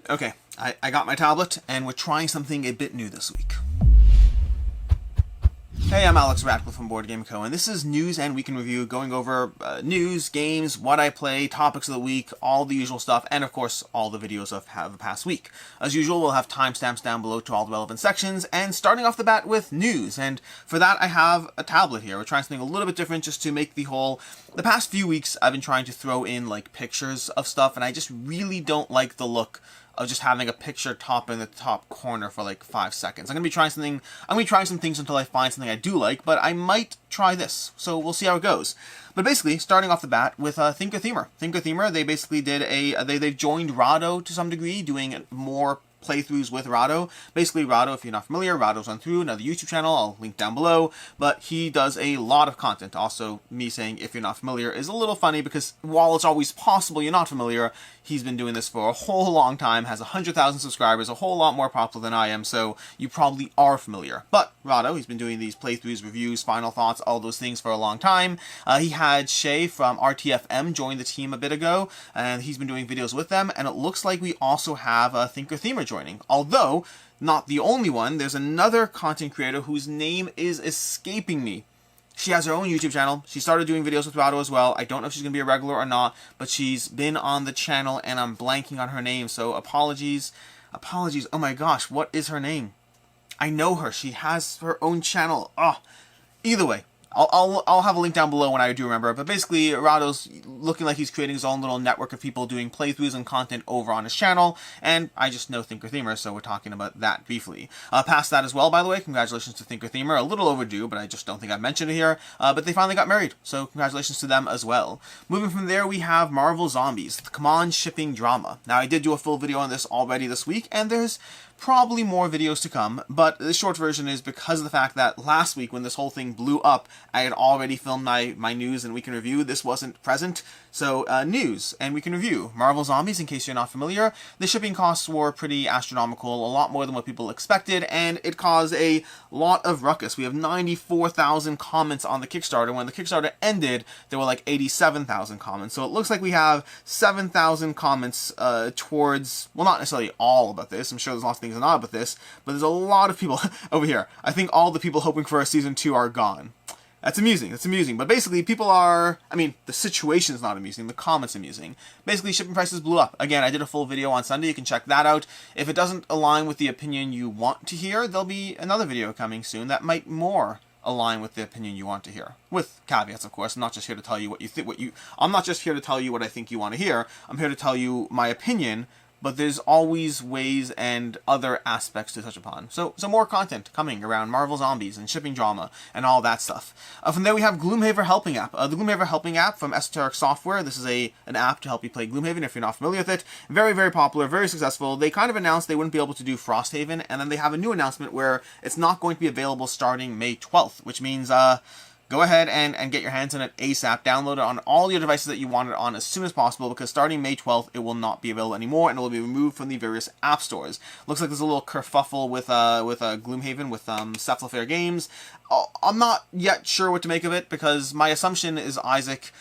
Okay, I got my tablet, and we're trying something a bit new this week. Hey, I'm Alex Radcliffe from Board Game Co, and this is News and Week in Review, going over news, games, what I play, topics of the week, all the usual stuff, and of course, all the videos of the past week. As usual, we'll have timestamps down below to all the relevant sections, and starting off the bat with news, and for that I have a tablet here. We're trying something a little bit different just to make the past few weeks I've been trying to throw in like pictures of stuff, and I just really don't like the look of just having a picture top in the top corner for like 5 seconds. I'm gonna be trying some things until I find something I do like, but I might try this, so we'll see how it goes. But basically, starting off the bat with ThinkerThemer. ThinkerThemer, they basically did they joined Rahdo to some degree, doing more playthroughs with Rahdo. Basically, Rahdo, if you're not familiar, Rahdo's on through another YouTube channel, I'll link down below, but he does a lot of content. Also, me saying if you're not familiar is a little funny because while it's always possible you're not familiar, he's been doing this for a whole long time, has 100,000 subscribers, a whole lot more popular than I am, so you probably are familiar. But Rahdo, he's been doing these playthroughs, reviews, final thoughts, all those things for a long time. He had Shay from RTFM join the team a bit ago, and he's been doing videos with them, and it looks like we also have ThinkerThemer joining. Although, not the only one, there's another content creator whose name is escaping me. She has her own YouTube channel. She started doing videos with Rahdo as well. I don't know if she's going to be a regular or not, but she's been on the channel, and I'm blanking on her name, so apologies. Apologies. Oh my gosh, what is her name? I know her. She has her own channel. Either way, I'll have a link down below when I do remember, but basically Rahdo's looking like he's creating his own little network of people doing playthroughs and content over on his channel, and I just know ThinkerThemer, so we're talking about that briefly. Past that as well, by the way, congratulations to ThinkerThemer, a little overdue, but I just don't think I've mentioned it here, but they finally got married, so congratulations to them as well. Moving from there, we have Marvel Zombies, the CMON shipping drama. Now, I did do a full video on this already this week, and there's probably more videos to come, but the short version is because of the fact that last week when this whole thing blew up, I had already filmed my news and week in review. This wasn't present, so news and week in review. Marvel Zombies, in case you're not familiar, the shipping costs were pretty astronomical, a lot more than what people expected, and it caused a lot of ruckus. We have 94,000 comments on the Kickstarter. When the Kickstarter ended, there were like 87,000 comments, so it looks like we have 7,000 comments towards, well, not necessarily all about this. I'm sure there's lots of things not about this, but there's a lot of people over here. I think all the people hoping for a season 2 are gone. That's amusing, but basically people are, the situation's not amusing, the comments amusing. Basically, shipping prices blew up. Again, I did a full video on Sunday, you can check that out. If it doesn't align with the opinion you want to hear, there'll be another video coming soon that might more align with the opinion you want to hear. With caveats, of course. I'm not just here to tell you I'm not just here to tell you what I think you want to hear. I'm here to tell you my opinion, but there's always ways and other aspects to touch upon. So more content coming around Marvel Zombies and shipping drama and all that stuff. From there we have Gloomhaven Helping App. The Gloomhaven Helping App from Esoteric Software. This is an app to help you play Gloomhaven if you're not familiar with it. Very, very popular, very successful. They kind of announced they wouldn't be able to do Frosthaven, and then they have a new announcement where it's not going to be available starting May 12th, which means go ahead and get your hands on it ASAP. Download it on all your devices that you want it on as soon as possible, because starting May 12th, it will not be available anymore, and it will be removed from the various app stores. Looks like there's a little kerfuffle with Gloomhaven, with Cephalofair Games. I'm not yet sure what to make of it, because my assumption is Isaac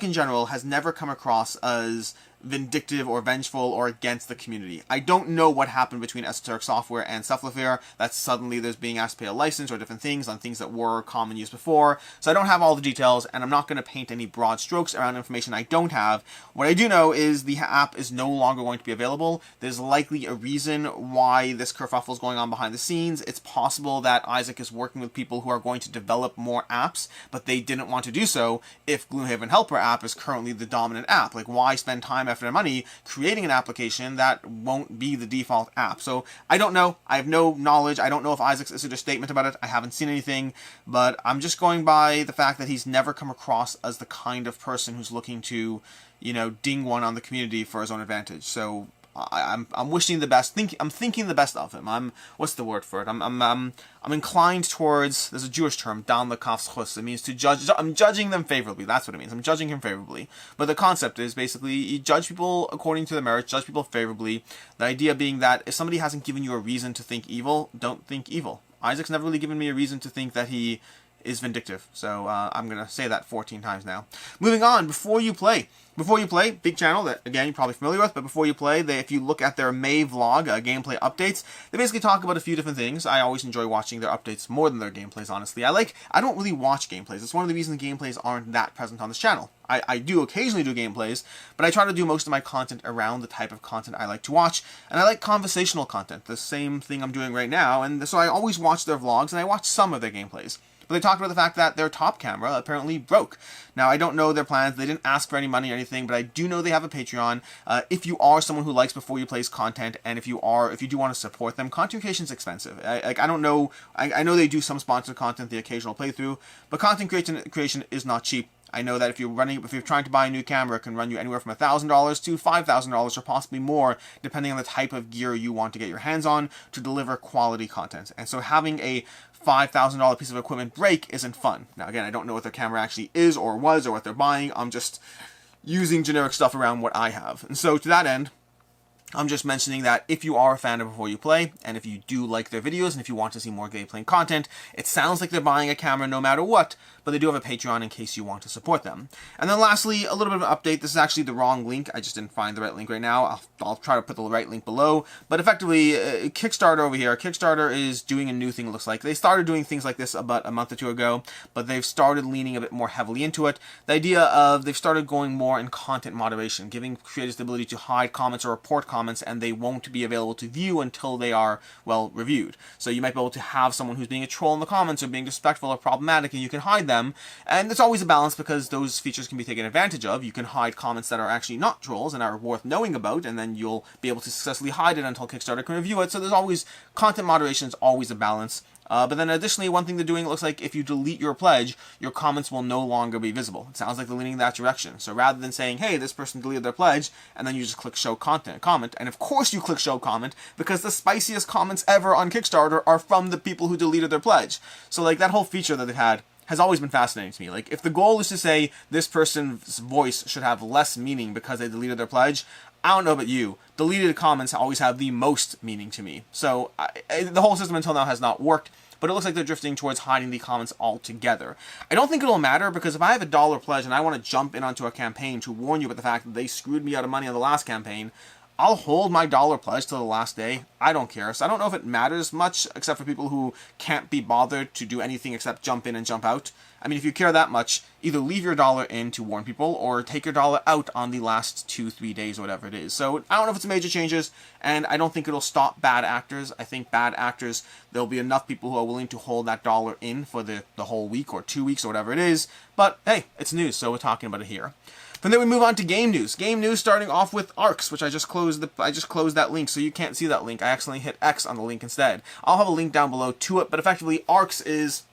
in general has never come across as vindictive or vengeful or against the community. I don't know what happened between Esoteric Software and Cephalofair that suddenly there's being asked to pay a license or different things on things that were common use before. So I don't have all the details, and I'm not going to paint any broad strokes around information I don't have. What I do know is the app is no longer going to be available. There's likely a reason why this kerfuffle is going on behind the scenes. It's possible that Isaac is working with people who are going to develop more apps, but they didn't want to do so if Gloomhaven Helper App is currently the dominant app. Like, why spend time after their money creating an application that won't be the default app? So I don't know. I have no knowledge. I don't know if Isaac's issued a statement about it. I haven't seen anything, but I'm just going by the fact that he's never come across as the kind of person who's looking to, ding one on the community for his own advantage. So I'm wishing the best. I'm thinking the best of him. What's the word for it? I'm inclined towards. There's a Jewish term, dan lekafschus. It means to judge. I'm judging them favorably. That's what it means. I'm judging him favorably. But the concept is basically you judge people according to their merits. Judge people favorably. The idea being that if somebody hasn't given you a reason to think evil, don't think evil. Isaac's never really given me a reason to think that he is vindictive. So I'm going to say that 14 times now. Moving on, before you play, big channel that, again, you're probably familiar with, but before you play, if you look at their May vlog, gameplay updates, they basically talk about a few different things. I always enjoy watching their updates more than their gameplays, honestly. I don't really watch gameplays. It's one of the reasons gameplays aren't that present on this channel. I do occasionally do gameplays, but I try to do most of my content around the type of content I like to watch, and I like conversational content, the same thing I'm doing right now, and so I always watch their vlogs, and I watch some of their gameplays. But they talked about the fact that their top camera apparently broke. Now, I don't know their plans. They didn't ask for any money or anything, but I do know they have a Patreon. If you are someone who likes Before You Play's content, and if you do want to support them, content creation is expensive. I don't know. I know they do some sponsored content, the occasional playthrough, but content creation is not cheap. I know that if you're trying to buy a new camera, it can run you anywhere from $1,000 to $5,000 or possibly more, depending on the type of gear you want to get your hands on to deliver quality content. And so having a $5,000 piece of equipment break isn't fun. Now, again, I don't know what their camera actually is or was or what they're buying. I'm just using generic stuff around what I have. And so to that end, I'm just mentioning that if you are a fan of Before You Play, and if you do like their videos, and if you want to see more gameplay content, it sounds like they're buying a camera no matter what, but they do have a Patreon in case you want to support them. And then lastly, a little bit of an update. This is actually the wrong link. I just didn't find the right link right now. I'll try to put the right link below. But effectively, Kickstarter over here, Kickstarter is doing a new thing, it looks like. They started doing things like this about a month or two ago, but they've started leaning a bit more heavily into it. The idea of they've started going more in content moderation, giving creators the ability to hide comments or report comments, and they won't be available to view until they are, well, reviewed. So you might be able to have someone who's being a troll in the comments or being disrespectful or problematic, and you can hide them. And there's always a balance because those features can be taken advantage of. You can hide comments that are actually not trolls and are worth knowing about, and then you'll be able to successfully hide it until Kickstarter can review it. So there's always, content moderation is always a balance. But then additionally, one thing they're doing, it looks like if you delete your pledge, your comments will no longer be visible. It sounds like they're leaning in that direction. So rather than saying, hey, this person deleted their pledge, and then you just click show comment, and of course you click show comment, because the spiciest comments ever on Kickstarter are from the people who deleted their pledge. So like that whole feature that they've had has always been fascinating to me. Like, if the goal is to say this person's voice should have less meaning because they deleted their pledge, I don't know about you, deleted comments always have the most meaning to me. So the whole system until now has not worked, but it looks like they're drifting towards hiding the comments altogether. I don't think it'll matter, because if I have a $1 pledge and I want to jump in onto a campaign to warn you about the fact that they screwed me out of money on the last campaign, I'll hold my $1 pledge till the last day. I don't care. So I don't know if it matters much, except for people who can't be bothered to do anything except jump in and jump out. I mean, if you care that much, either leave your $1 in to warn people, or take your $1 out on the last 2-3 days, or whatever it is. So I don't know if it's major changes, and I don't think it'll stop bad actors. I think bad actors, there'll be enough people who are willing to hold that $1 in for the whole week or 2 weeks or whatever it is. But hey, it's news, so we're talking about it here. From there we move on to game news. Game news starting off with Arcs, which I just closed that link, so you can't see that link. I accidentally hit X on the link instead. I'll have a link down below to it, but effectively Arcs is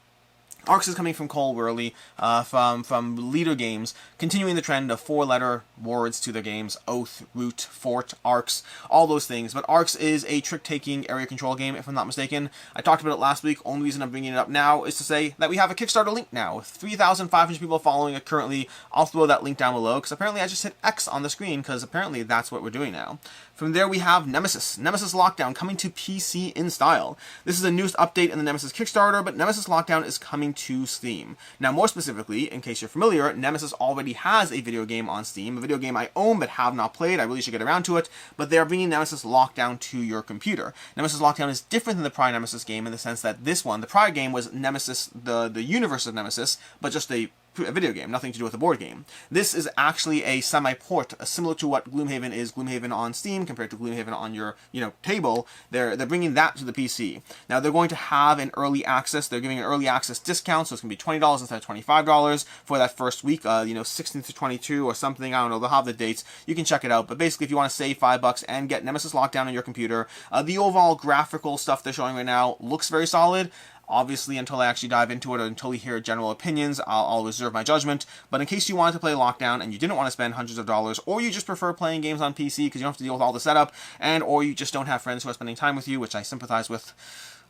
coming from Cole Worley, from Leader Games, continuing the trend of 4-letter words to their games: Oath, Root, Fort, Arcs, all those things. But Arcs is a trick-taking area control game, if I'm not mistaken. I talked about it last week. Only reason I'm bringing it up now is to say that we have a Kickstarter link now. 3,500 people following it currently. I'll throw that link down below, because apparently I just hit X on the screen, because apparently that's what we're doing now. From there we have Nemesis. Nemesis Lockdown coming to PC in style. This is the newest update in the Nemesis Kickstarter, but Nemesis Lockdown is coming to Steam. Now, more specifically, in case you're familiar, Nemesis already has a video game on Steam, a video game I own but have not played. I really should get around to it, but they are bringing Nemesis Lockdown to your computer. Nemesis Lockdown is different than the prior Nemesis game in the sense that this one, the prior game, was Nemesis, the universe of Nemesis, but just a video game, nothing to do with a board game. This is actually a semi-port, similar to what Gloomhaven is, Gloomhaven on Steam compared to Gloomhaven on your, table. They're bringing that to the PC. Now they're going to have an early access. They're giving an early access discount, so it's going to be $20 instead of $25 for that first week. 16th to 22 or something. I don't know. They'll have the dates. You can check it out. But basically, if you want to save $5 and get Nemesis Lockdown on your computer, the overall graphical stuff they're showing right now looks very solid. Obviously, until I actually dive into it or until we hear general opinions, I'll reserve my judgment. But in case you wanted to play Lockdown and you didn't want to spend hundreds of dollars, or you just prefer playing games on PC because you don't have to deal with all the setup, or you just don't have friends who are spending time with you, which I sympathize with,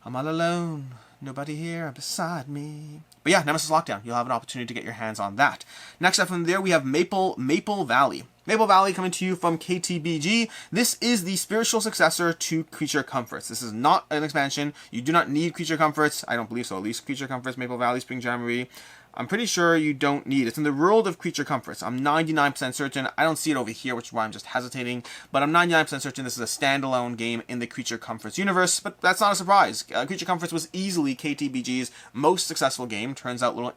I'm all alone. Nobody here beside me. But yeah, Nemesis Lockdown. You'll have an opportunity to get your hands on that. Next up from there, we have Maple Valley. Maple Valley coming to you from KTBG. This is the spiritual successor to Creature Comforts. This is not an expansion. You do not need Creature Comforts. I don't believe so. At least Creature Comforts, Maple Valley, Spring Jamboree. I'm pretty sure you don't need it. It's in the world of Creature Comforts. I'm 99% certain. I don't see it over here, which is why I'm just hesitating. But I'm 99% certain this is a standalone game in the Creature Comforts universe. But that's not a surprise. Creature Comforts was easily KTBG's most successful game. Turns out little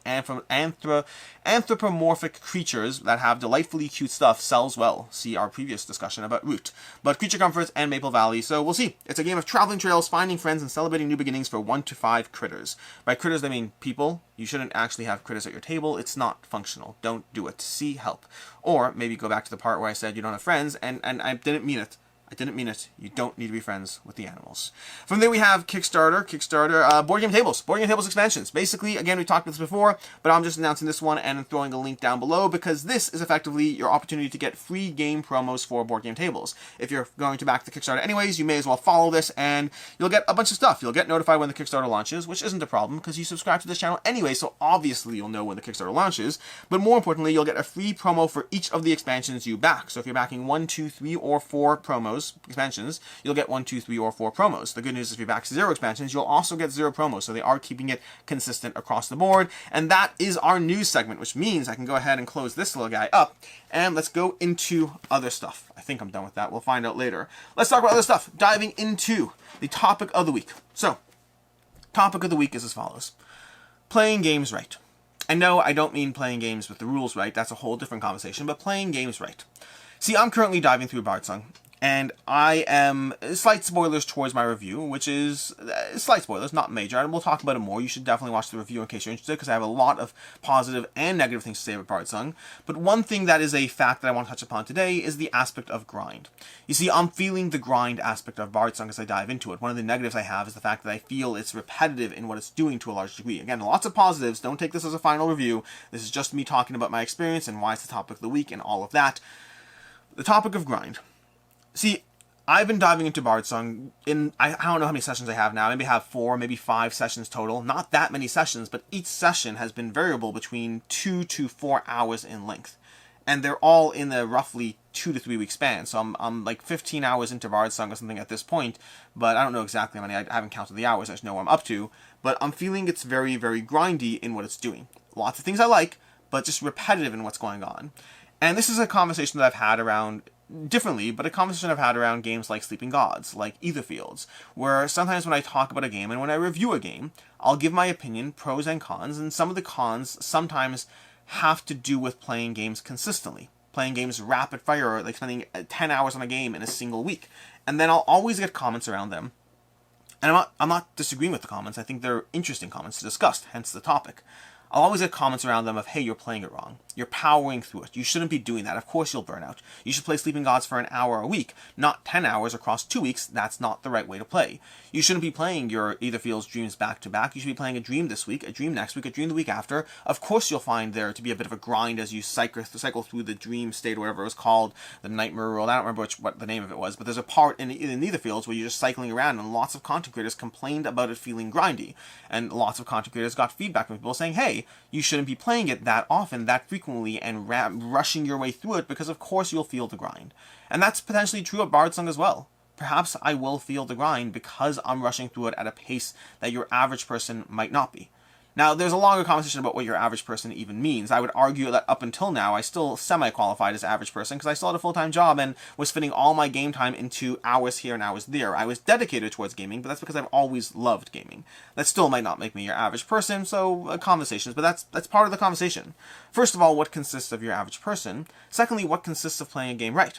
anthropomorphic creatures that have delightfully cute stuff sells well. See our previous discussion about Root. But Creature Comforts and Maple Valley, so we'll see. It's a game of traveling trails, finding friends, and celebrating new beginnings for 1 to 5 critters. By critters, I mean people. You shouldn't actually have critters at your table. It's not functional. Don't do it. See help. Or maybe go back to the part where I said you don't have friends, and I didn't mean it. I didn't mean it. You don't need to be friends with the animals. From there we have Kickstarter, BoardGameTables. BoardGameTables expansions. Basically, again, we talked about this before, but I'm just announcing this one and throwing a link down below because this is effectively your opportunity to get free game promos for BoardGameTables. If you're going to back the Kickstarter anyways, you may as well follow this and you'll get a bunch of stuff. You'll get notified when the Kickstarter launches, which isn't a problem because you subscribe to this channel anyway, so obviously you'll know when the Kickstarter launches. But more importantly, you'll get a free promo for each of the expansions you back. So if you're backing 1, 2, 3, or 4 expansions, you'll get 1, 2, 3, or 4 promos. The good news is if you back 0 expansions, you'll also get 0 promos, so they are keeping it consistent across the board. And that is our news segment, which means I can go ahead and close this little guy up, and let's go into other stuff. I think I'm done with that. We'll find out later. Let's talk about other stuff, diving into the topic of the week. So, topic of the week is as follows. Playing games right. And no, I don't mean playing games with the rules right. That's a whole different conversation, but playing games right. See, I'm currently diving through Bardsong, and I am, slight spoilers towards my review, which is, slight spoilers, not major, and we'll talk about it more. You should definitely watch the review in case you're interested, because I have a lot of positive and negative things to say about Bardsong. But one thing that is a fact that I want to touch upon today is the aspect of grind. You see, I'm feeling the grind aspect of Bardsong as I dive into it. One of the negatives I have is the fact that I feel it's repetitive in what it's doing to a large degree. Again, lots of positives. Don't take this as a final review. This is just me talking about my experience and why it's the topic of the week and all of that. The topic of grind. See, I've been diving into Bardsong in, I don't know how many sessions I have now, maybe I have 4, maybe 5 sessions total. Not that many sessions, but each session has been variable between 2 to 4 hours in length. And they're all in the roughly 2 to 3 week span. So I'm like 15 hours into Bardsong or something at this point, but I don't know exactly how many, I haven't counted the hours, I just know what I'm up to. But I'm feeling it's very, very grindy in what it's doing. Lots of things I like, but just repetitive in what's going on. And this is a conversation that I've had around, differently, but a conversation I've had around games like Sleeping Gods, like Euthia, where sometimes when I talk about a game and when I review a game, I'll give my opinion, pros and cons, and some of the cons sometimes have to do with playing games consistently. Playing games rapid fire, like spending 10 hours on a game in a single week. And then I'll always get comments around them. And I'm not disagreeing with the comments, I think they're interesting comments to discuss, hence the topic. I'll always get comments around them of, hey, you're playing it wrong. You're powering through it. You shouldn't be doing that. Of course you'll burn out. You should play Sleeping Gods for an hour a week, not 10 hours across 2 weeks. That's not the right way to play. You shouldn't be playing your Eitherfield's dreams back to back. You should be playing a dream this week, a dream next week, a dream the week after. Of course you'll find there to be a bit of a grind as you cycle through the dream state or whatever it was called, the Nightmare World. I don't remember what the name of it was, but there's a part in Eitherfield's where you're just cycling around, and lots of content creators complained about it feeling grindy. And lots of content creators got feedback from people saying, hey, you shouldn't be playing it that often, that frequently, and rushing your way through it, because of course you'll feel the grind. And that's potentially true of Bardsong as well. Perhaps I will feel the grind because I'm rushing through it at a pace that your average person might not be. Now, there's a longer conversation about what your average person even means. I would argue that up until now, I still semi-qualified as average person because I still had a full-time job and was fitting all my game time into hours here and hours there. I was dedicated towards gaming, but that's because I've always loved gaming. That still might not make me your average person, so conversations, but that's part of the conversation. First of all, what consists of your average person? Secondly, what consists of playing a game right?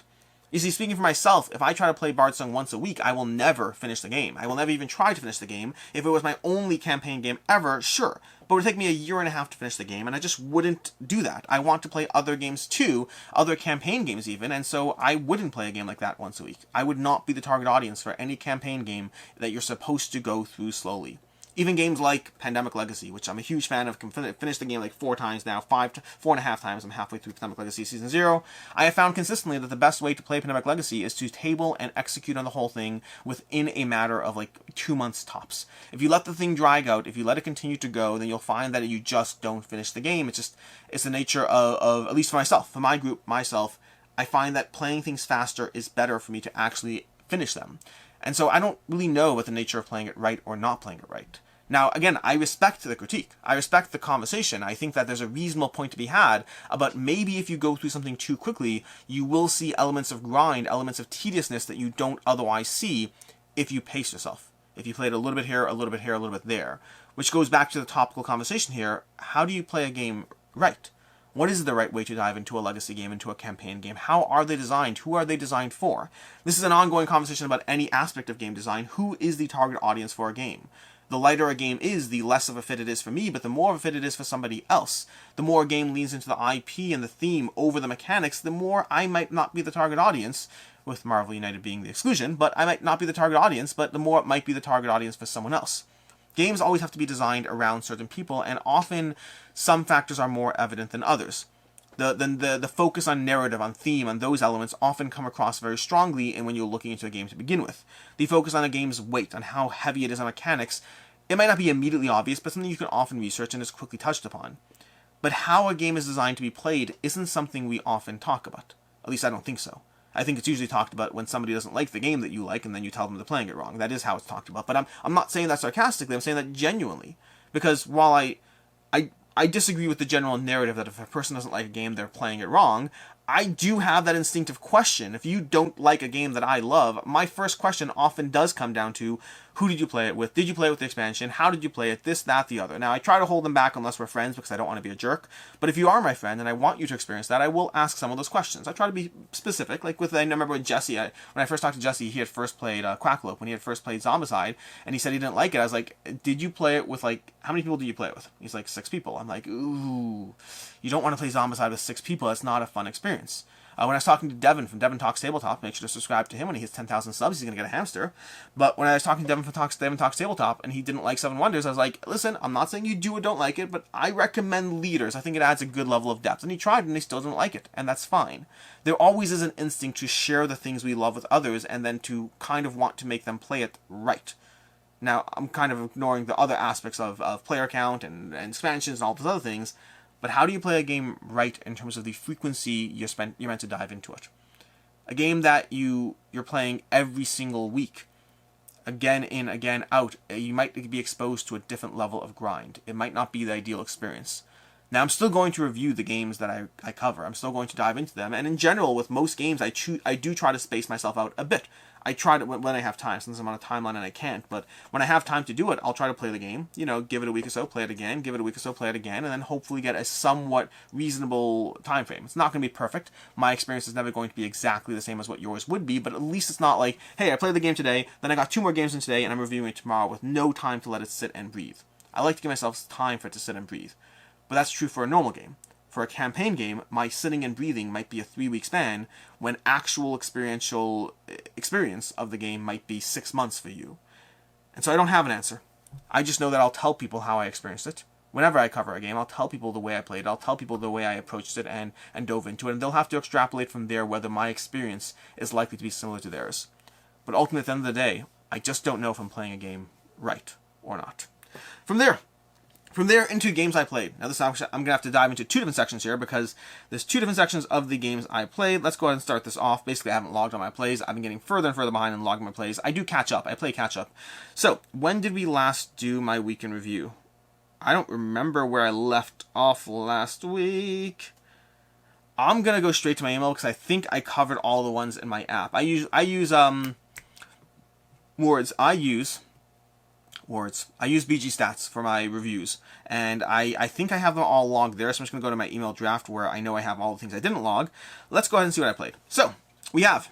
You see, speaking for myself, if I try to play Bardsong once a week, I will never finish the game. I will never even try to finish the game. If it was my only campaign game ever, sure. But it would take me a year and a half to finish the game, and I just wouldn't do that. I want to play other games too, other campaign games even, and so I wouldn't play a game like that once a week. I would not be the target audience for any campaign game that you're supposed to go through slowly. Even games like Pandemic Legacy, which I'm a huge fan of, finished the game like 4 times now, 4.5 times. I'm halfway through Pandemic Legacy Season 0. I have found consistently that the best way to play Pandemic Legacy is to table and execute on the whole thing within a matter of like 2 months tops. If you let the thing drag out, if you let it continue to go, then you'll find that you just don't finish the game. It's the nature of at least for myself, for my group, myself, I find that playing things faster is better for me to actually finish them. And so I don't really know what the nature of playing it right or not playing it right. Now, again, I respect the critique. I respect the conversation. I think that there's a reasonable point to be had about maybe if you go through something too quickly, you will see elements of grind, elements of tediousness that you don't otherwise see if you pace yourself. If you play it a little bit here, a little bit here, a little bit there. Which goes back to the topical conversation here. How do you play a game right? What is the right way to dive into a legacy game, into a campaign game? How are they designed? Who are they designed for? This is an ongoing conversation about any aspect of game design. Who is the target audience for a game? The lighter a game is, the less of a fit it is for me, but the more of a fit it is for somebody else. The more a game leans into the IP and the theme over the mechanics, the more I might not be the target audience, with Marvel United being the exclusion, but I might not be the target audience, but the more it might be the target audience for someone else. Games always have to be designed around certain people, and often some factors are more evident than others. The focus on narrative, on theme, on those elements often come across very strongly when you're looking into a game to begin with. The focus on a game's weight, on how heavy it is on mechanics, it might not be immediately obvious, but something you can often research and is quickly touched upon. But how a game is designed to be played isn't something we often talk about. At least I don't think so. I think it's usually talked about when somebody doesn't like the game that you like, and then you tell them they're playing it wrong. That is how it's talked about. But I'm not saying that sarcastically, I'm saying that genuinely. Because while I disagree with the general narrative that if a person doesn't like a game, they're playing it wrong, I do have that instinctive question. If you don't like a game that I love, my first question often does come down to, who did you play it with? Did you play it with the expansion? How did you play it? This, that, the other. Now, I try to hold them back unless we're friends because I don't want to be a jerk. But if you are my friend and I want you to experience that, I will ask some of those questions. I try to be specific. Like I remember with Jesse, when I first talked to Jesse, he had first played Quackalope, when he had first played Zombicide, and he said he didn't like it. I was like, did you play it with, like, how many people did you play it with? He's like, 6 people. I'm like, ooh, you don't want to play Zombicide with 6 people. That's not a fun experience. When I was talking to Devin from Devin Talks Tabletop, make sure to subscribe to him. When he hits 10,000 subs, he's going to get a hamster. But when I was talking to Devin from Devin Talks Tabletop, and he didn't like Seven Wonders, I was like, listen, I'm not saying you do or don't like it, but I recommend leaders. I think it adds a good level of depth. And he tried, and he still didn't like it, and that's fine. There always is an instinct to share the things we love with others, and then to kind of want to make them play it right. Now, I'm kind of ignoring the other aspects of player count and expansions and all those other things, but how do you play a game right in terms of the frequency you're meant to dive into it? A game that you're playing every single week, again in, again out, you might be exposed to a different level of grind. It might not be the ideal experience. Now, I'm still going to review the games that I cover. I'm still going to dive into them. And in general, with most games, I do try to space myself out a bit. I try to, when I have time, since I'm on a timeline and I can't, but when I have time to do it, I'll try to play the game, give it a week or so, play it again, give it a week or so, play it again, and then hopefully get a somewhat reasonable time frame. It's not going to be perfect. My experience is never going to be exactly the same as what yours would be, but at least it's not like, hey, I played the game today, then I got 2 more games in today, and I'm reviewing it tomorrow with no time to let it sit and breathe. I like to give myself time for it to sit and breathe. But that's true for a normal game. For a campaign game, my sitting and breathing might be a 3-week span, when actual experience of the game might be 6 months for you. And so I don't have an answer. I just know that I'll tell people how I experienced it. Whenever I cover a game, I'll tell people the way I played it. I'll tell people the way I approached it and dove into it, and they'll have to extrapolate from there whether my experience is likely to be similar to theirs. But ultimately, at the end of the day, I just don't know if I'm playing a game right or not. From there into games I played. Now this time I'm going to have to dive into 2 different sections here because there's 2 different sections of the games I played. Let's go ahead and start this off. Basically, I haven't logged on my plays. I've been getting further and further behind in logging my plays. I do catch up. I play catch up. So, when did we last do my week in review? I don't remember where I left off last week. I'm going to go straight to my email because I think I covered all the ones in my app. I use BG Stats for my reviews, and I think I have them all logged there, so I'm just going to go to my email draft where I know I have all the things I didn't log. Let's go ahead and see what I played. So, we have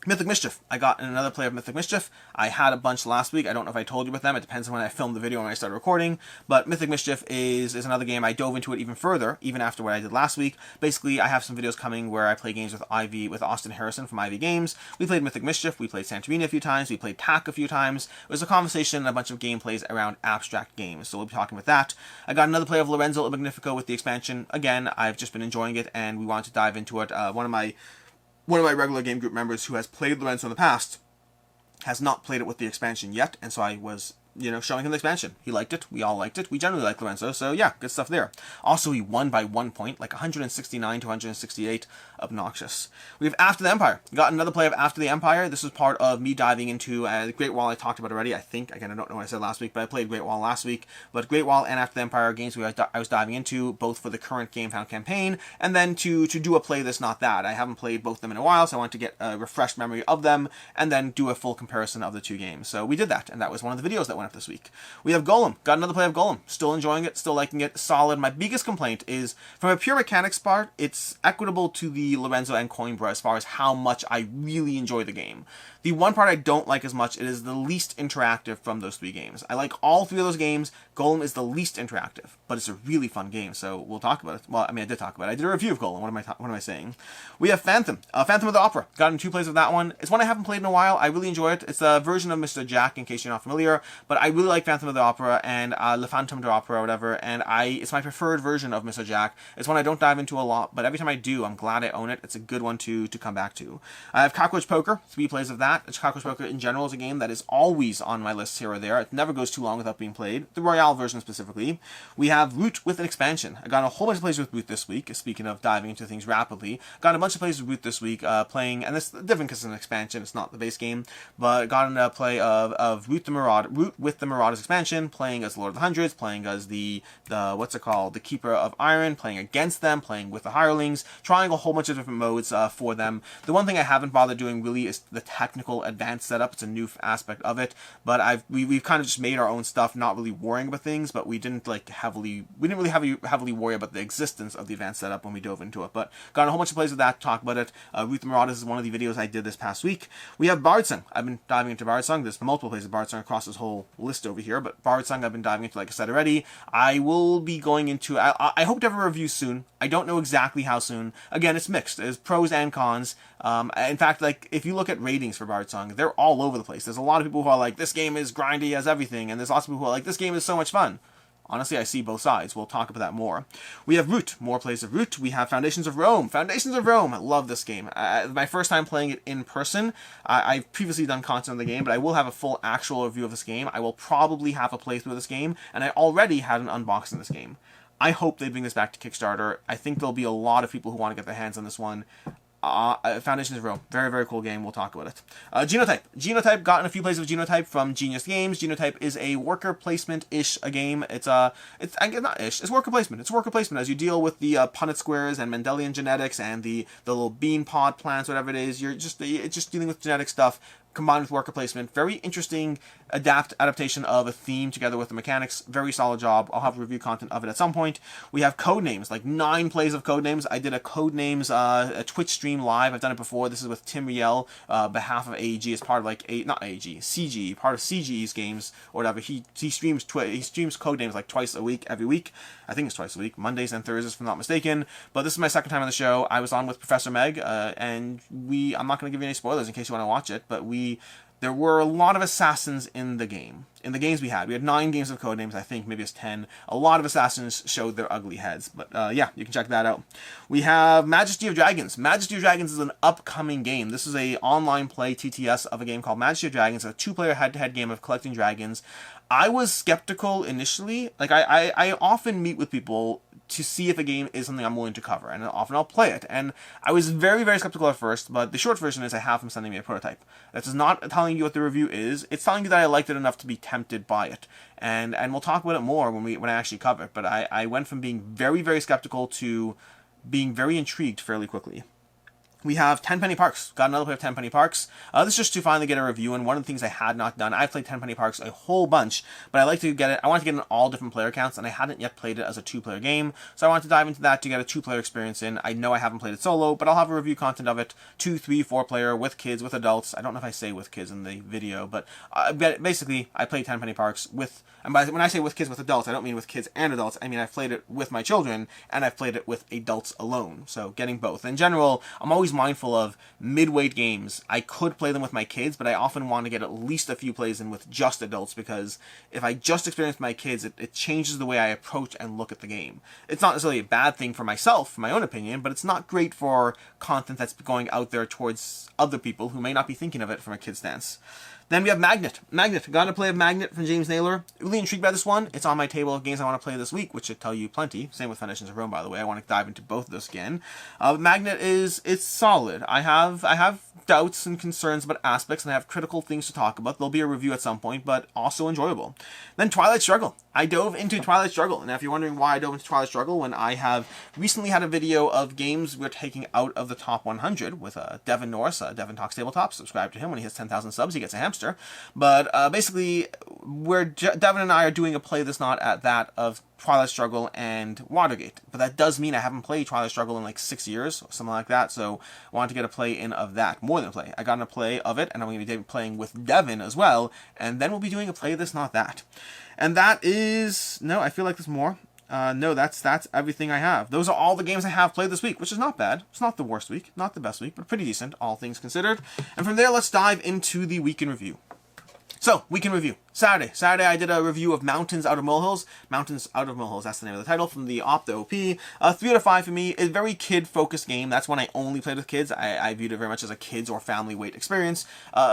Mythic Mischief. I got another play of Mythic Mischief. I had a bunch last week. I don't know if I told you about them. It depends on when I filmed the video and when I started recording. But Mythic Mischief is another game. I dove into it even further, even after what I did last week. Basically, I have some videos coming where I play games with Austin Harrison from Ivy Games. We played Mythic Mischief. We played Santorini a few times. We played TAC a few times. It was a conversation and a bunch of gameplays around abstract games. So we'll be talking about that. I got another play of Lorenzo Il Magnifico with the expansion. Again, I've just been enjoying it, and we wanted to dive into it. One of my regular game group members who has played Lorenzo in the past has not played it with the expansion yet, and so I was, showing him the expansion. He liked it. We all liked it. We generally like Lorenzo, so yeah, good stuff there. Also, he won by 1 point, like 169 to 168. Obnoxious. We have After the Empire. We got another play of After the Empire. This was part of me diving into the Great Wall I talked about already, I think. Again, I don't know what I said last week, but I played Great Wall last week. But Great Wall and After the Empire are games I was diving into, both for the current GameFound campaign, and then to do a play that's not that. I haven't played both of them in a while, so I want to get a refreshed memory of them, and then do a full comparison of the two games. So we did that, and that was one of the videos that went up this week. We have Golem. Got another play of Golem. Still enjoying it, still liking it, solid. My biggest complaint is, from a pure mechanics part, it's equitable to the Lorenzo and Coimbra as far as how much I really enjoy the game. The one part I don't like as much, it is the least interactive from those three games. I like all three of those games. Golem is the least interactive, but it's a really fun game, so we'll talk about it. Well, I mean, I did talk about it. I did a review of Golem. What am I saying? We have Phantom. Phantom of the Opera. Gotten 2 plays of that one. It's one I haven't played in a while. I really enjoy it. It's a version of Mr. Jack, in case you're not familiar, but I really like Phantom of the Opera and Le Fantôme de l'Opera or whatever, and it's my preferred version of Mr. Jack. It's one I don't dive into a lot, but every time I do, I'm glad I own it. It's a good one to come back to. I have Cockroach Poker. 3 plays of that. Cockroach Poker in general is a game that is always on my list here or there. It never goes too long without being played. The Royale version specifically. We have Root with an expansion. I got a whole bunch of plays with Root this week, speaking of diving into things rapidly. Got a bunch of plays with Root this week, playing, and it's different because it's an expansion, it's not the base game, but got a play of Root with the Marauders expansion, playing as Lord of the Hundreds, playing as the what's it called, the Keeper of Iron, playing against them, playing with the Hirelings, trying a whole bunch of different modes for them. The one thing I haven't bothered doing really is the technical advanced setup. It's a new aspect of it, but we've kind of just made our own stuff, not really worrying about things, but we didn't really heavily worry about the existence of the advanced setup when we dove into it. But got a whole bunch of plays with that, talk about it. Root the Marauders is one of the videos I did this past week. We have Bardsong. I've been diving into Bardsong. There's multiple plays of Bardsong across this whole list over here, but Bardsong I've been diving into, like I said already. I will be going into, I hope to have a review soon. I don't know exactly how soon. Again, it's mixed. There's pros and cons. In fact, like, if you look at ratings for Bardsong, they're all over the place. There's a lot of people who are like, this game is grindy as everything, and there's lots of people who are like, this game is so much fun. Honestly, I see both sides. We'll talk about that more. We have Root. More plays of Root. We have Foundations of Rome. Foundations of Rome. I love this game. My first time playing it in person. I've previously done content on the game, but I will have a full actual review of this game. I will probably have a playthrough of this game, and I already had an unboxing of this game. I hope they bring this back to Kickstarter. I think there'll be a lot of people who want to get their hands on this one. Foundations of Rome. Very, very cool game. We'll talk about it. Genotype. Genotype, gotten a few plays of Genotype from Genius Games. Genotype is a worker placement-ish a game. It's not ish. It's worker placement. It's worker placement as you deal with the Punnett squares and Mendelian genetics and the little bean pod plants, whatever it is. It's just dealing with genetic stuff combined with worker placement. Very interesting adaptation of a theme together with the mechanics. Very solid job. I'll have review content of it at some point. We have Codenames, like 9 plays of Codenames. I did a Codenames a Twitch stream live. I've done it before. This is with Tim Riel, behalf of AEG, as part of CG, part of CG's games or whatever. He streams Codenames like twice a week, every week. I think it's twice a week, Mondays and Thursdays if I'm not mistaken. But this is my second time on the show. I was on with Professor Meg, and I'm not going to give you any spoilers in case you want to watch it, but there were a lot of assassins in the game. In the games we had 9 games of Codenames, I think, maybe it's 10. A lot of assassins showed their ugly heads, but yeah, you can check that out. We have Majesty of Dragons. Majesty of Dragons is an upcoming game. This is a online play TTS of a game called Majesty of Dragons, a 2-player head-to-head game of collecting dragons. I was skeptical initially. Like, I often meet with people to see if a game is something I'm willing to cover, and often I'll play it. And I was very, very skeptical at first, but the short version is I have them sending me a prototype. That is not telling you what the review is. It's telling you that I liked it enough to be tempted by it. And we'll talk about it more when I actually cover it. But I went from being very, very skeptical to being very intrigued fairly quickly. we have Tenpenny Parks. Got another play of Tenpenny Parks. This is just to finally get a review, and one of the things I had not done, I've played Tenpenny Parks a whole bunch, but I like to get it, I want to get it in all different player counts, and I hadn't yet played it as a 2-player game, so I want to dive into that to get a 2-player experience in. I know I haven't played it solo, but I'll have a review content of it, 2, 3, 4-player, with kids, with adults. I don't know if I say with kids in the video, but basically, I played Tenpenny Parks with, and when I say with kids, with adults, I don't mean with kids and adults, I mean I've played it with my children, and I've played it with adults alone, so getting both. In general, I'm always mindful of mid-weight games. I could play them with my kids, but I often want to get at least a few plays in with just adults, because if I just experience my kids, it changes the way I approach and look at the game. It's not necessarily a bad thing for myself, for my own opinion, but it's not great for content that's going out there towards other people who may not be thinking of it from a kid's stance. Then we have Magnet. Got a play of Magnet from James Naylor. Really intrigued by this one. It's on my table of games I want to play this week, which should tell you plenty. Same with Foundations of Rome, by the way. I want to dive into both of those again. Magnet it's solid. I have doubts and concerns about aspects, and I have critical things to talk about. There'll be a review at some point, but also enjoyable. Then Twilight Struggle. I dove into Twilight Struggle. Now, if you're wondering why I dove into Twilight Struggle, when I have recently had a video of games we're taking out of the top 100 with Devin Norris, Devin Talks Tabletop. Subscribe to him. When he hits 10,000 subs, he gets a hamster. But basically, Devin and I are doing a play that's not at that of Twilight Struggle and Watergate. But that does mean I haven't played Twilight Struggle in like 6 years, or something like that, so I wanted to get a play in of that. More than a play. I got in a play of it, and I'm going to be playing with Devin as well, and then we'll be doing a play that's not that. And that is... No, I feel like there's more. No, that's everything I have. Those are all the games I have played this week, which is not bad. It's not the worst week, not the best week, but pretty decent, all things considered. And from there, let's dive into the week in review. So, week in review. Saturday I did a review of Mountains Out of Molehills. Mountains Out of Molehills, that's the name of the title, from the OP, the OP. 3 out of 5 for me. It's a very kid-focused game. That's one I only played with kids. I viewed it very much as a kids or family weight experience.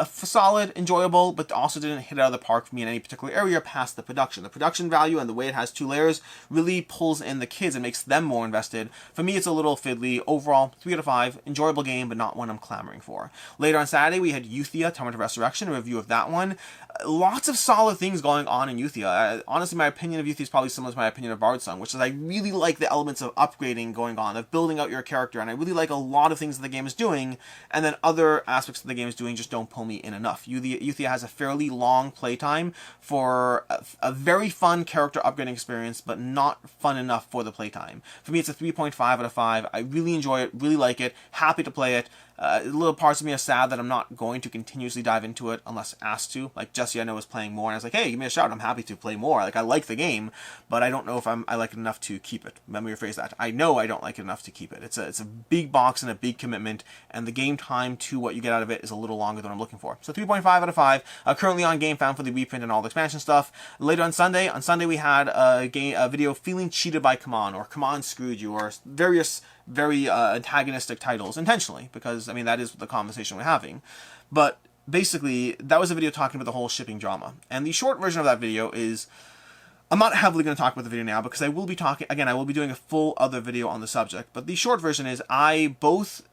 Solid, enjoyable, but also didn't hit it out of the park for me in any particular area past the production. The production value and the way it has 2 layers really pulls in the kids and makes them more invested. For me, it's a little fiddly. Overall, 3 out of 5. Enjoyable game, but not one I'm clamoring for. Later on Saturday, we had Euthia, Torment of Resurrection, a review of that one. Lots of solid things going on in Euthia. Honestly, my opinion of Euthia is probably similar to my opinion of Bardsong, which is I really like the elements of upgrading going on, of building out your character, and I really like a lot of things that the game is doing, and then other aspects that the game is doing just don't pull me in enough. Euthia has a fairly long playtime for a very fun character upgrading experience, but not fun enough for the playtime. For me, it's a 3.5 out of 5. I really enjoy it, really like it, happy to play it. Little parts of me are sad that I'm not going to continuously dive into it unless asked to. Like Jesse, I know, is playing more, and I was like, hey, give me a shout. I'm happy to play more. Like, I like the game, but I don't know if I like it enough to keep it. Let me rephrase that. I know I don't like it enough to keep it. It's a big box and a big commitment, and the game time to what you get out of it is a little longer than I'm looking for. So 3.5 out of 5. Currently on GameFound for the reprint and all the expansion stuff. Later on Sunday we had a video, Feeling Cheated by CMON, or CMON Screwed You, or various very antagonistic titles, intentionally, because, I mean, that is the conversation we're having. But basically, that was a video talking about the whole shipping drama. And the short version of that video is, I'm not heavily going to talk about the video now, because I will be talking, again, I will be doing a full other video on the subject. But the short version is, I both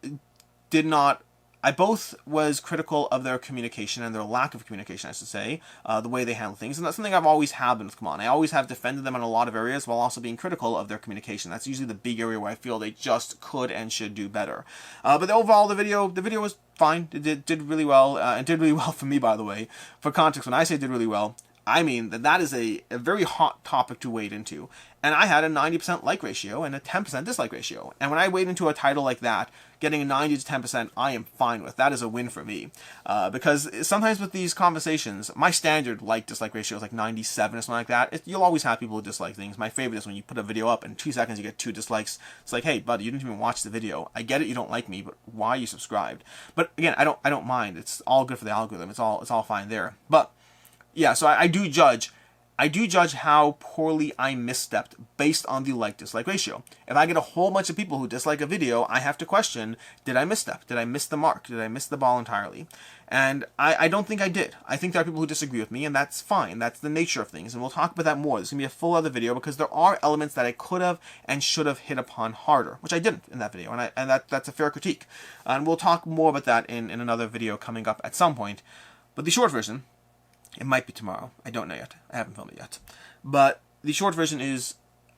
was critical of their communication, and their lack of communication, I should say, the way they handle things, and that's something I've always had with CMON. I always have defended them in a lot of areas while also being critical of their communication. That's usually the big area where I feel they just could and should do better. But overall, the video was fine. It did really well, and did really well for me, by the way. For context, when I say did really well, I mean that is a very hot topic to wade into. And I had a 90% like ratio and a 10% dislike ratio. And when I wade into a title like that, getting a 90 to 10%, I am fine with. That is a win for me. Because sometimes with these conversations, my standard like-dislike ratio is like 97 or something like that. You'll always have people who dislike things. My favorite is when you put a video up and in 2 seconds you get 2 dislikes. It's like, hey, buddy, you didn't even watch the video. I get it, you don't like me, but why are you subscribed? But again, I don't mind. It's all good for the algorithm. It's all fine there. But yeah, so I do judge how poorly I misstepped based on the like-dislike ratio. If I get a whole bunch of people who dislike a video, I have to question, did I misstep? Did I miss the mark? Did I miss the ball entirely? And I don't think I did. I think there are people who disagree with me, and that's fine. That's the nature of things, and we'll talk about that more. There's going to be a full other video, because there are elements that I could have and should have hit upon harder, which I didn't in that video, and that's a fair critique. And we'll talk more about that in another video coming up at some point. But the short version, it might be tomorrow. I don't know yet. I haven't filmed it yet. But the short version is,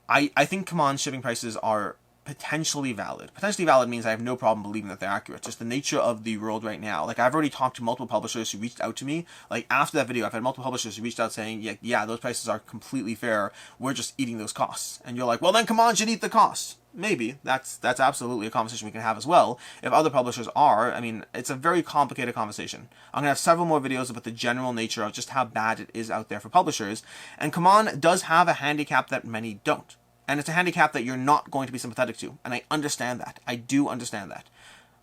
I think CMON shipping prices are potentially valid. Potentially valid means I have no problem believing that they're accurate. Just the nature of the world right now. Like, I've already talked to multiple publishers who reached out to me. Like, after that video, I've had multiple publishers who reached out saying, yeah, those prices are completely fair. We're just eating those costs. And you're like, well, then CMON should eat the costs. Maybe. That's absolutely a conversation we can have as well. If other publishers are, I mean, it's a very complicated conversation. I'm going to have several more videos about the general nature of just how bad it is out there for publishers. And CMON does have a handicap that many don't. And it's a handicap that you're not going to be sympathetic to. And I understand that. I do understand that.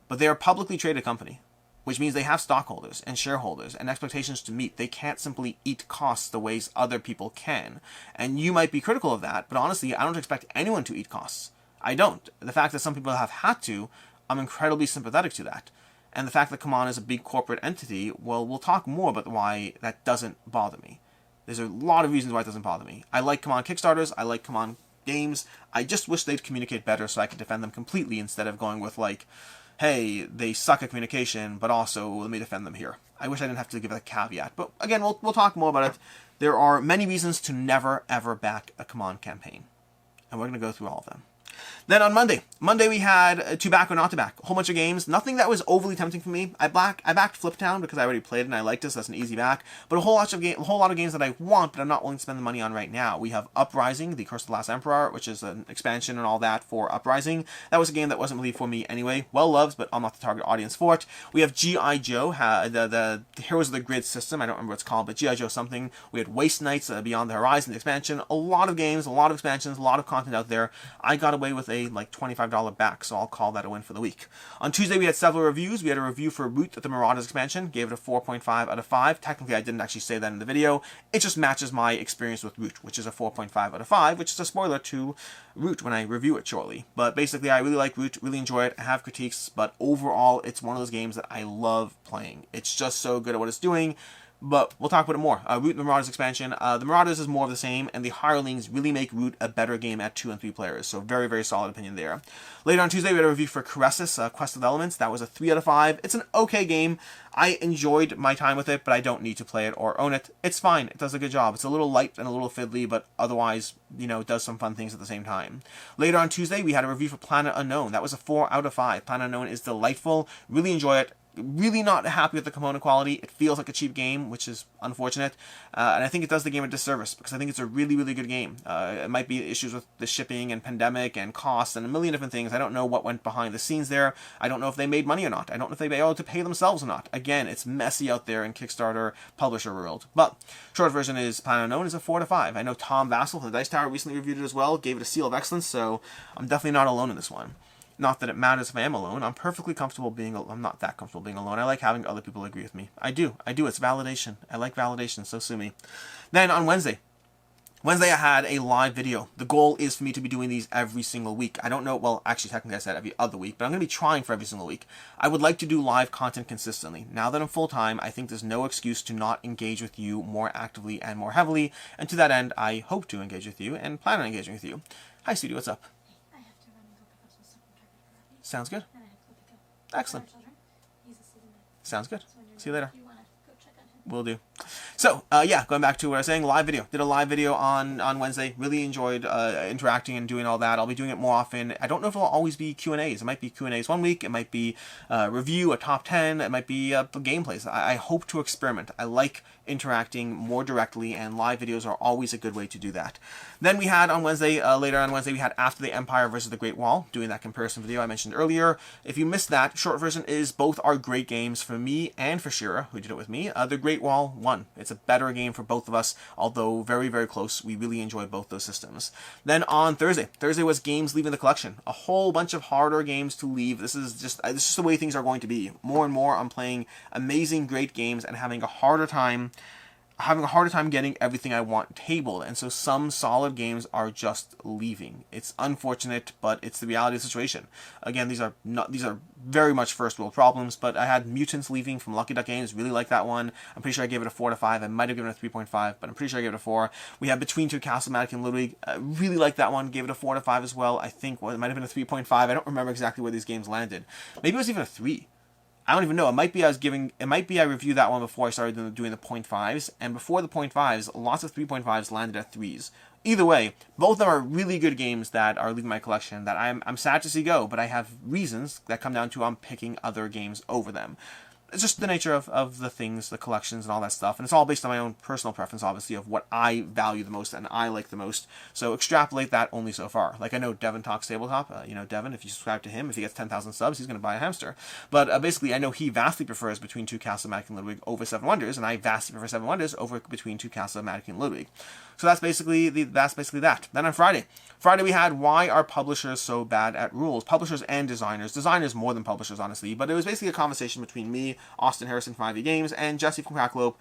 But they're a publicly traded company, which means they have stockholders and shareholders and expectations to meet. They can't simply eat costs the ways other people can. And you might be critical of that, but honestly, I don't expect anyone to eat costs. I don't. The fact that some people have had to, I'm incredibly sympathetic to that. And the fact that CMON is a big corporate entity, well, we'll talk more about why that doesn't bother me. There's a lot of reasons why it doesn't bother me. I like CMON Kickstarters. I like CMON games. I just wish they'd communicate better so I could defend them completely instead of going with like, hey, they suck at communication, but also let me defend them here. I wish I didn't have to give it a caveat. But again, we'll talk more about it. There are many reasons to never, ever back a CMON campaign. And we're going to go through all of them. Then on Monday we had to back or not to back. A whole bunch of games. Nothing that was overly tempting for me. I backed Fliptown because I already played it and I liked it, so that's an easy back. But a whole lot of games that I want, but I'm not willing to spend the money on right now. We have Uprising, The Curse of the Last Emperor, which is an expansion and all that for Uprising. That was a game that wasn't really for me anyway. Well loved, but I'm not the target audience for it. We have G.I. Joe, the Heroes of the Grid system. I don't remember what it's called, but G.I. Joe something. We had Waste Knights, Beyond the Horizon, the expansion. A lot of games, a lot of expansions, a lot of content out there. I got away with a like $25 back, so I'll call that a win for the week. On Tuesday, we had several reviews. We had a review for Root, the Marauders expansion. Gave it a 4.5 out of 5. Technically, I didn't actually say that in the video. It just matches my experience with Root, which is a 4.5 out of 5, which is a spoiler to Root when I review it shortly. But basically, I really like Root, really enjoy it. I have critiques, but overall, it's one of those games that I love playing. It's just so good at what it's doing. But we'll talk about it more. Root and the Marauders expansion. The Marauders is more of the same, and the Hirelings really make Root a better game at 2 and 3 players. So very, very solid opinion there. Later on Tuesday, we had a review for Keresis, Quest of Elements. That was a 3 out of 5. It's an okay game. I enjoyed my time with it, but I don't need to play it or own it. It's fine. It does a good job. It's a little light and a little fiddly, but otherwise, it does some fun things at the same time. Later on Tuesday, we had a review for Planet Unknown. That was a 4 out of 5. Planet Unknown is delightful. Really enjoy it. Really not happy with the component quality. It feels like a cheap game, which is unfortunate. And I think it does the game a disservice because I think it's a really, really good game. It might be issues with the shipping and pandemic and costs and a million different things. I don't know what went behind the scenes there. I don't know if they made money or not. I don't know if they were able to pay themselves or not. Again, it's messy out there in Kickstarter publisher world. But short version is Planet Unknown is a 4 out of 5. I know Tom Vassell from the Dice Tower recently reviewed it as well, gave it a seal of excellence, so I'm definitely not alone in this one. Not that it matters if I am alone. I'm perfectly comfortable being alone. I'm not that comfortable being alone. I like having other people agree with me. I do. It's validation. I like validation, so sue me. Then on Wednesday I had a live video. The goal is for me to be doing these every single week. I don't know, well, actually, technically I said every other week, but I'm going to be trying for every single week. I would like to do live content consistently. Now that I'm full-time, I think there's no excuse to not engage with you more actively and more heavily, and to that end, I hope to engage with you and plan on engaging with you. Hi, Studio, what's up? Sounds good. Excellent. Sounds good. See you later. Will do. So, going back to what I was saying, live video. Did a live video on Wednesday. Really enjoyed interacting and doing all that. I'll be doing it more often. I don't know if it'll always be Q&As. It might be Q&As one week. It might be review, a top 10. It might be gameplays. I hope to experiment. I like interacting more directly, and live videos are always a good way to do that. Then we had on Wednesday, later on Wednesday, we had After the Empire versus the Great Wall, doing that comparison video I mentioned earlier. If you missed that, short version is both are great games for me and for Shira, who did it with me. The Great Wall won. It's a better game for both of us, although very, very close. We really enjoyed both those systems. Then on Thursday was games leaving the collection. A whole bunch of harder games to leave. This is just the way things are going to be. More and more, I'm playing amazing, great games and having a harder time getting everything I want tabled, and so some solid games are just leaving. It's unfortunate, but it's the reality of the situation. Again, these are very much first world problems, but I had Mutants leaving from Lucky Duck Games. Really like that one. I'm pretty sure I gave it a 4 out of 5. I might have given it a 3.5, but I'm pretty sure I gave it a 4. We have Between Two Castles, Magic and Ludwig. Really like that one. Gave it a 4 out of 5 as well. I think it might have been a 3.5. I don't remember exactly where these games landed. Maybe it was even a 3. I don't even know. It might be I reviewed that one before I started doing the 0.5s, and before the 0.5s, lots of 3.5s landed at 3s. Either way, both of them are really good games that are leaving my collection that I'm sad to see go, but I have reasons that come down to I'm picking other games over them. It's just the nature of the things, the collections and all that stuff, and it's all based on my own personal preference, obviously, of what I value the most and I like the most. So extrapolate that only so far. Like, I know Devin talks tabletop. Devin, if you subscribe to him, if he gets 10,000 subs, he's going to buy a hamster. But basically, I know he vastly prefers Between Two Castles of Magic and Ludwig over Seven Wonders, and I vastly prefer Seven Wonders over Between Two Castles of Magic and Ludwig. So that's basically that. Then on Friday we had Why Are Publishers So Bad at Rules? Publishers and designers. Designers more than publishers, honestly. But it was basically a conversation between me, Austin Harrison from 5e Games, and Jesse from Cracklope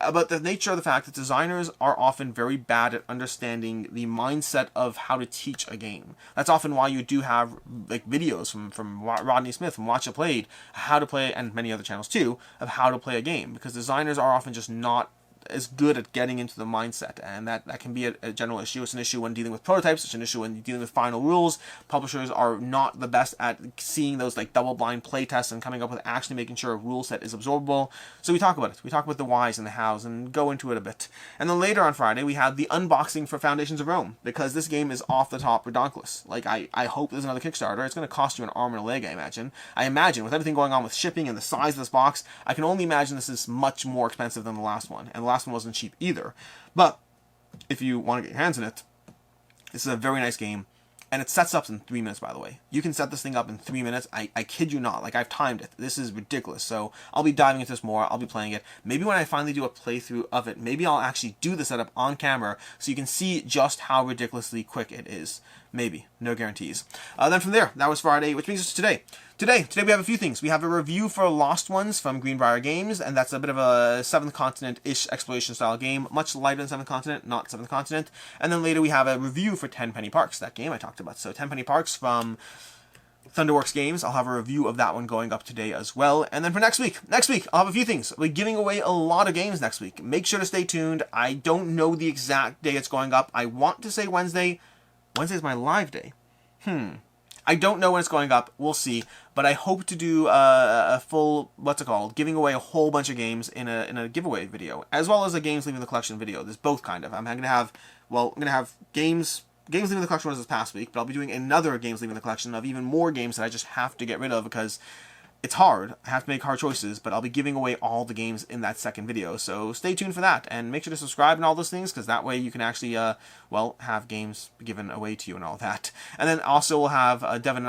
about the nature of the fact that designers are often very bad at understanding the mindset of how to teach a game. That's often why you do have like videos from Rodney Smith from Watch It Played, how to play, and many other channels too, of how to play a game. Because designers are often just not as good at getting into the mindset, and that can be a general issue. It's an issue when dealing with prototypes, it's an issue when dealing with final rules. Publishers are not the best at seeing those like double blind play tests and coming up with actually making sure a rule set is absorbable. So we talk about it. We talk about the whys and the hows and go into it a bit. And then later on Friday we had the unboxing for Foundations of Rome, because this game is off the top ridiculous. Like, I hope there's another Kickstarter. It's going to cost you an arm and a leg, I imagine. With everything going on with shipping and the size of this box, I can only imagine this is much more expensive than the last one. And the last one wasn't cheap either. But if you want to get your hands on it, this is a very nice game. And it sets up in 3 minutes, by the way. You can set this thing up in 3 minutes. I kid you not. Like, I've timed it. This is ridiculous. So I'll be diving into this more. I'll be playing it. Maybe when I finally do a playthrough of it, maybe I'll actually do the setup on camera so you can see just how ridiculously quick it is. Maybe. No guarantees. Then from there, that was Friday, which brings us to today. Today we have a few things. We have a review for Lost Ones from Greenbrier Games, and that's a bit of a Seventh Continent-ish exploration style game, much lighter than Seventh Continent, not Seventh Continent. And then later we have a review for Tenpenny Parks, that game I talked about. So Tenpenny Parks from Thunderworks Games. I'll have a review of that one going up today as well. And then for next week I'll have a few things. We're giving away a lot of games next week. Make sure to stay tuned. I don't know the exact day it's going up. I want to say Wednesday. Wednesday's my live day. I don't know when it's going up. We'll see. But I hope to do a full, giving away a whole bunch of games in a giveaway video, as well as a games leaving the collection video. There's both kind of. I'm gonna have games leaving the collection was this past week, but I'll be doing another games leaving the collection of even more games that I just have to get rid of because it's hard. I have to make hard choices, but I'll be giving away all the games in that second video. So stay tuned for that, and make sure to subscribe and all those things, because that way you can actually, have games given away to you and all that. And then also we'll have Devin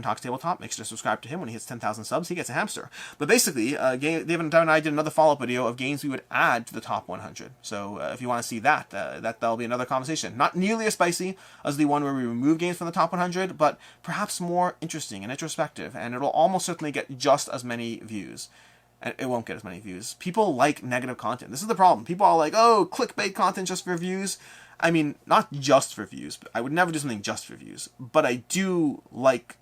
Talks Tabletop. Make sure to subscribe to him. When he hits 10,000 subs, he gets a hamster. But basically, Devin and I did another follow-up video of games we would add to the top 100. So if you want to see that, that'll be another conversation. Not nearly as spicy as the one where we remove games from the top 100, but perhaps more interesting and introspective, and it'll almost certainly get just as many views. And it won't get as many views. People like negative content. This is the problem. People are like, oh, clickbait content just for views. I mean, not just for views. But I would never do something just for views. But I do like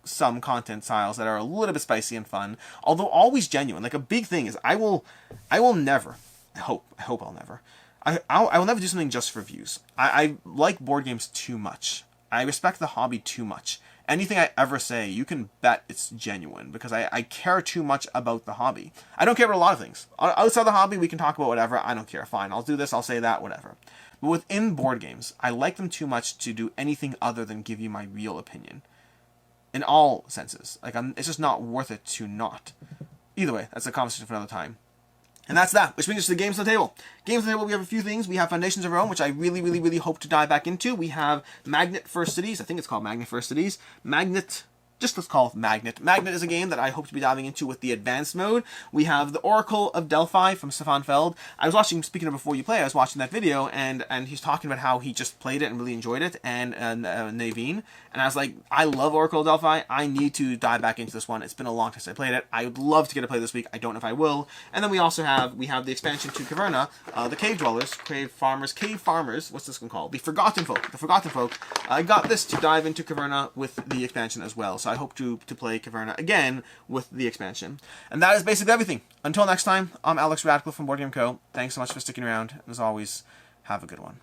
some content styles that are a little bit spicy and fun, although always genuine. Like, a big thing is I will never, I hope I'll never, I will never do something just for views. I like board games too much. I respect the hobby too much. Anything I ever say, you can bet it's genuine, because I care too much about the hobby. I don't care about a lot of things. Outside the hobby, we can talk about whatever. I don't care. Fine, I'll do this, I'll say that, whatever. But within board games, I like them too much to do anything other than give you my real opinion. In all senses. Like, it's just not worth it to not. Either way, that's a conversation for another time. And that's that, which brings us to the games on the table. Games on the table, we have a few things. We have Foundations of Rome, which I really, really, really hope to dive back into. We have Magnet First Cities. I think it's called Magnet First Cities. Just let's call it Magnet. Magnet is a game that I hope to be diving into with the advanced mode. We have the Oracle of Delphi from Stefan Feld. I was watching, speaking of Before You Play, I was watching that video, and he's talking about how he just played it and really enjoyed it, and Naveen. And I was like, I love Oracle of Delphi. I need to dive back into this one. It's been a long time since I played it. I would love to get a play this week. I don't know if I will. And then we also have the expansion to Caverna, the Cave Dwellers, Cave Farmers. What's this one called? The Forgotten Folk. I got this to dive into Caverna with the expansion as well. So I hope to play Caverna again with the expansion. And that is basically everything. Until next time, I'm Alex Radcliffe from Board Game Co. Thanks so much for sticking around. And as always, have a good one.